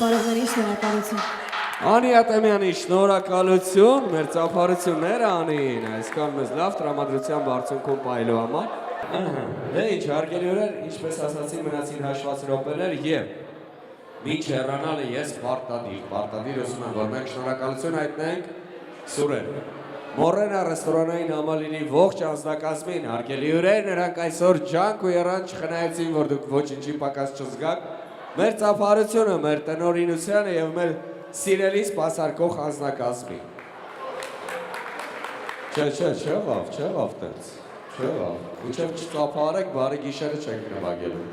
ճանապարհորդներին շնորհակալություն։ Անի Ատեմյանի շնորհակալություն, մեր ծափարությունները Անին, այսքան մեզ լավ տրամադրության բարձունքում պայելու համար։ Դե ինչ, հարգելի օրեր, ինչպես ասացի, մնացին հաշված րոպեներ եւ մինչ հեռանալը ես պարտադիր ասում եմ, որ մենք շնորհակալություն հայտնենք Սուրեն։ Մորենա ռեստորանային համալիրի ողջ անձնակազմին, հարգելի օրեր, նրանք այսօր ջանք ու եռանջ խնայեցին, որ դուք ոչինչի պակաս չզգաք։ Մեր ծափարությունը, մեր տնօրինությանը եւ մեր սիրելի սպասարկող անձնակազմին։ Չեղավ տենց, չեղավ, մինչև չծափարեք, բարի գիշերը չենք նվագելու։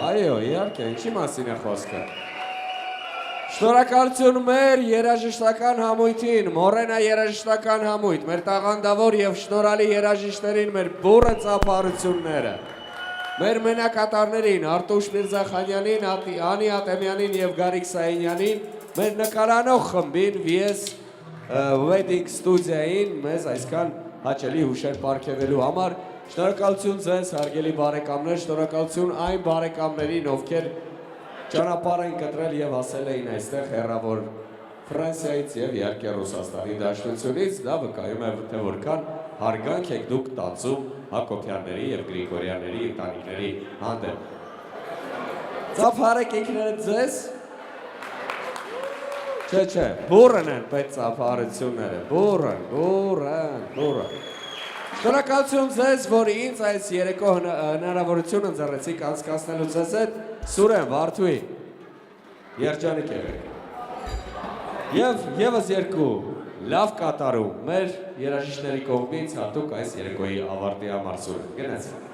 Այո, իհարկե, ինչի մասին է խոսքը։ Շնորհակալություն մեր երաժշտական համույթին, Մորենա երաժշտական համույթ, մեր տաղանդավոր եւ շնորհալի երաժիշտերին, մեր բուռն ծափարությունները, մեր մենակատարներին, Արտուշ Միրզախանյանին, Անի Ատեմյանին եւ Գարիկ Սայինյանին, մեր նկարանող խմբին, VS Wedding Studio-ին, մեզ այսքան հաճելի հուշեր պարգևելու համար, շնորհակալություն ձեզ, հարգելի բարեկամներ, շնորհակալություն այն բարեկամներին, ովքեր ճանապարհ են կտրել եւ ասել էին այստեղ հեռավոր Ֆրանսիայից եւ իհարկե Ռուսաստանի Դաշնությունից, դա վկայում է թե որքան հարգանք եք դուք տածում Հակոբյանների եւ Գրիգորյանների ընտանիքների հանդեպ։ Ծափարեք ինքներդ ձեզ։ Չէ, բուրըն են պետք ծափարությունները, բուրըն։ Շնորհակալություն ձեզ, որ ինձ այս երեկո հնարավորություն ընձեռեցիք անցկացնելու ձեզ հետ, Սուրեն, Վարդուի, երջանիկ եղեք։ Եվ եւս երկու լավ կատարում մեր երաժիշտների կողմից հատուկ այս երեկոյի ավարտի համար Սուրեն։ Գնացինք։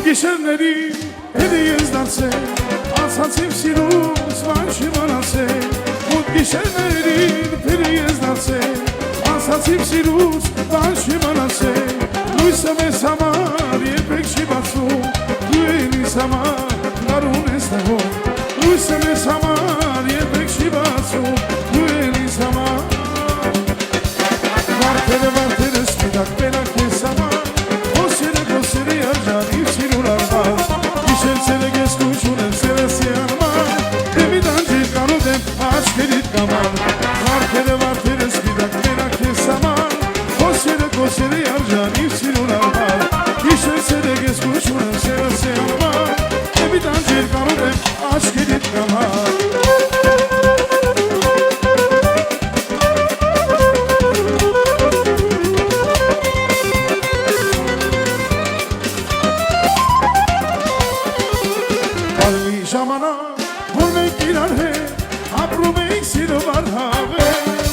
գիշերների էլի ես դարձել Անցածիվ սիրուս ման չի մնացել Մութ գիշերներին էլի ես դարձել Անցածիվ սիրուս ման չի մնացել Լույսը մեզ համար երբեք չի բացում Դու էլ ինձ համար նարուն ես նեղում Լույսը մեզ համար երբեք չի բացում Դու էլ ինձ համար Վարդերը սպիտակ պենակ ես համար Խոսերը երջանիվ սիրուն արմար Իշել սերը գես կուչուն եմ սերեսի արմար Դեմի դանջիր կանոտ եմ աչքերիտ կամար Վարդերը սպիտակ պենակ ես համար Խոսերը երջանիվ սիրուն արմար Իշել սերը գես կուչուն եմ սերեսի արմար Դեմի դանջիր կանոտ եմ աչքերիտ կամար Ժամանակ, որ մենք իրար հետ ապրում ենք սիրով արհավեր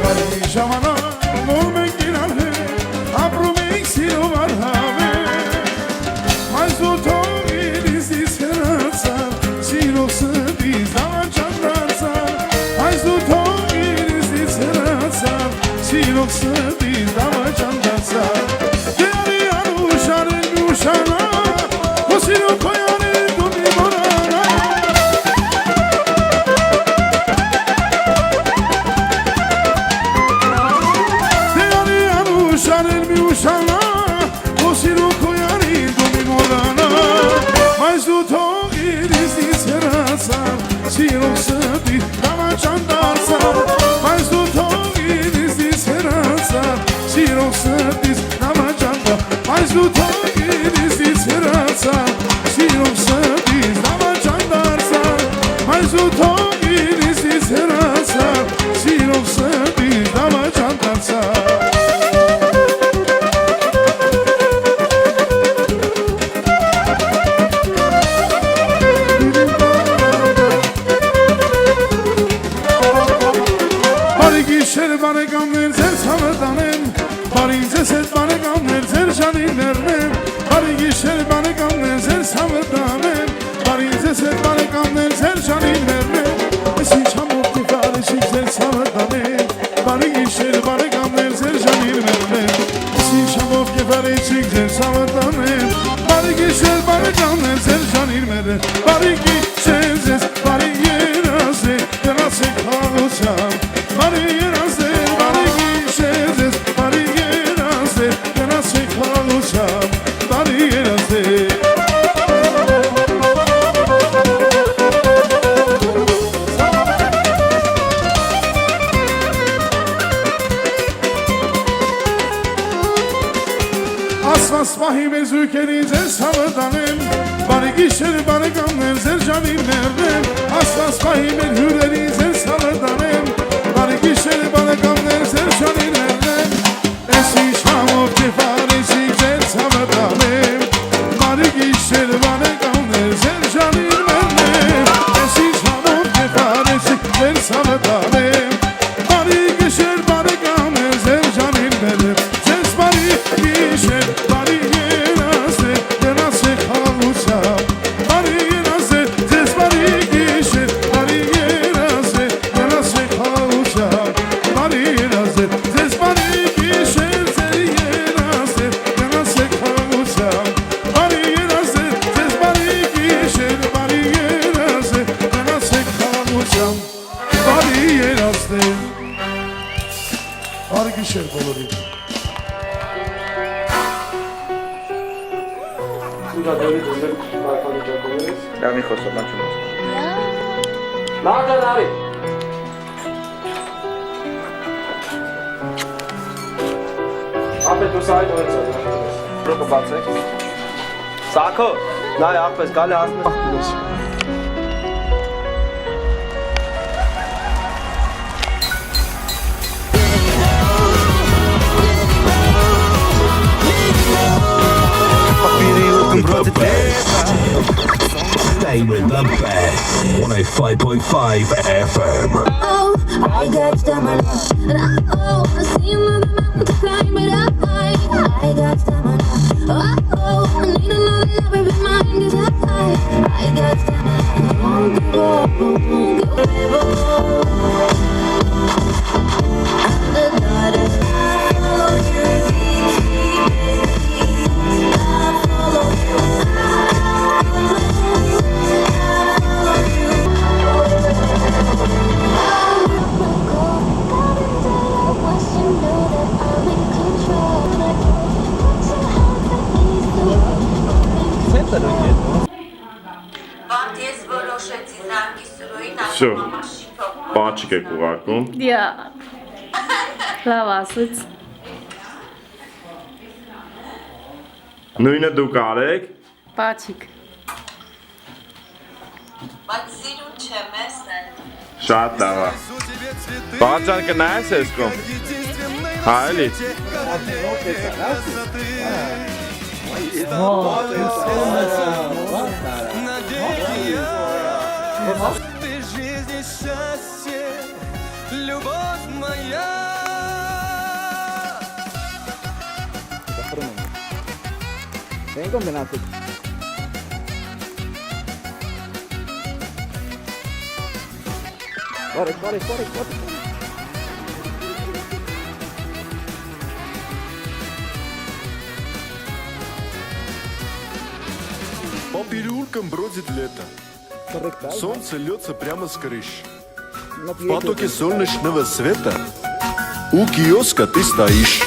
Կարի ժամանակ, որ մենք իրար հետ ապրում ենք սիրով արհավեր Այս դու թող իրիզից հրացար, սիրով սրտից դավաճանդացար Այս դու թող իրիզից հրացար, սիրով սրտից դավաճանդացար Դե արի անուշ արել մի ուշանա, ու սիրով կոյանել դու մի մորա Սիրով սրտի դավաճանդացար Բայց դու թող իրիզից հեռացար Սիրով սրտից դավաճանդացար Բայց դու թող իրիզից հեռացար Սիրով սրտից դավաճանդացար Բայց դու թող իրիզից հեռացար Սիրով սրտից դավաճանդացար Բարեկամներ ձեզ հավատանեմ Բարի ձեզ հետ բարեկամներ ձեր ժանիներն եմ Բարի գիշեր բարեկամներ ձեզ հավատանեմ Բարի ձեզ հետ բարեկամներ ձեր ժանիներն եմ Ես ինչ համով կկարեցիք ձեզ հավատանեմ Բարի գիշեր բարեկամներ ձեր ժանիներն եմ Ես ինչ համով կկարեցիք ձեզ հավատանեմ Բարի գիշեր բարեկամներ ձեր ժանիներն եմ Բարի գիշեր ձեզ բարի երազ է Գնացեք խաղությամբ Բարի երազ է Ասվասպահի մեր զույգերի ձեզ հավատանեմ Բարի գիշեր բարեկամներ ձեր ժանիներն եմ Ասվասպահի մեր հյուրերի ձեզ հավատանեմ Բարի գիշեր բարեկամներ ձեր ժանիներն եմ Ես ինչ համով կեվարեցիք ձեզ հավատանեմ Բարի գիշեր բարեկամներ ձեր ժանիներն եմ Ես ինչ համով կեվարեցիք ձեզ հավատանեմ Բարի գիշեր բարեկամներ ձեր ժանիներն եմ Ձեզ բարի գիշեր բարի երազ է գնացեք խաղությամբ Բարի երազ է ձեզ բարի գիշեր բարի երազ է գնացեք խաղությամբ Բարի երազ է ձեզ բարի գիշեր ձեր երազ է գնացեք խաղությամբ Բարի երազ է ձեզ բարի գիշեր բարի երազ է գնացեք խաղությամբ Բարի երազ է Բարի գիշեր բոլորին Դա մի խոսով բանջում ես Նաղջա դարի Ապետ ու սայդ օրից Պրոկը բացեք Սակո, նայ աղպես գալի հասնես Stay with the best. 105.5 FM. Oh, I got stamina. I see you moving mountains to climb it up high. I got stamina. I need another lover. Բարդ ես որոշեցի զանգի սուրոյին Всё. մամաշիկով։ Պաչիկ եք ուղարկում։ Դիա։ Լավ ասեց։ Նույնը դուք արեք։ Պաչիկ։ Բայց սիրուն չեմ ես էլ։ Շատ լավ է։ Բաղաջան կնայես ես կոմ։ Հա էլի։ Ты жизнь и счастье, любовь моя. По переулкам бродит лето. Солнце льется прямо с крыш. В потоке солнечного света у киоска ты стоишь.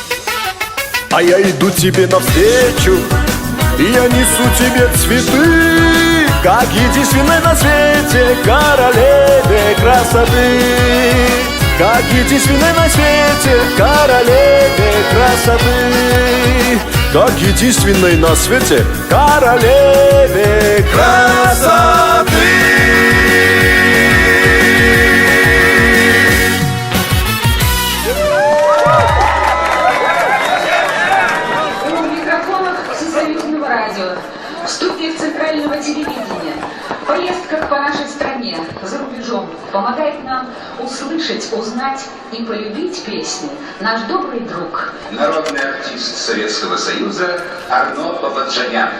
А я иду тебе навстречу, и я несу тебе цветы, как единственной на свете королеве красоты. Как единственной на свете королеве красоты. Как единственной на свете королеве красоты. У микрофонов Всесоюзного радио, в студиях Центрального телевидения, в поездках по нашей стране, за рубежом, помогает нам услышать, узнать и полюбить песни наш добрый друг. Народный артист Советского Союза Арно Бабаджанян.